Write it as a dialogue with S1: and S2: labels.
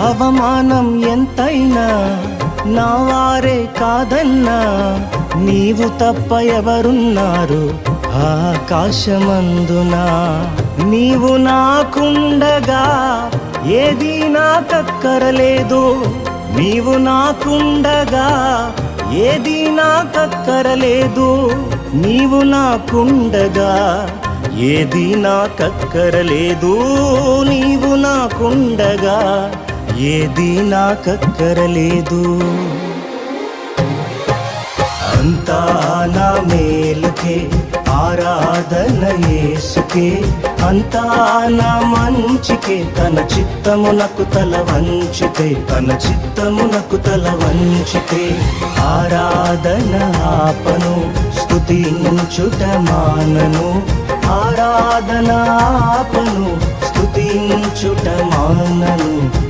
S1: అవమానం ఎంతైనా నా వారే కాదన్నా, నీవు తప్ప ఎవరున్నారు ఆకాశమందున. నీవు నాకుండగా ఏది నాకక్కరలేదు, నీవు నాకుండగా ఏది నాకక్కరలేదు, నీవు నాకుండగా ఏది నాకక్కరలేదు, నీవు నాకుండగా ఏది నాకక్కరలేదు. అంతా నా మేలుకే ఆరాధన యేసుకే, అంతా నా మంచికే, తన చిత్తమునకు తల వంచితే, తన చిత్తమునకు తల వంచితే. ఆరాధన ఆపను, స్తుతించుట మానను, ఆరాధన ఆపను, స్తుతించుట మానను.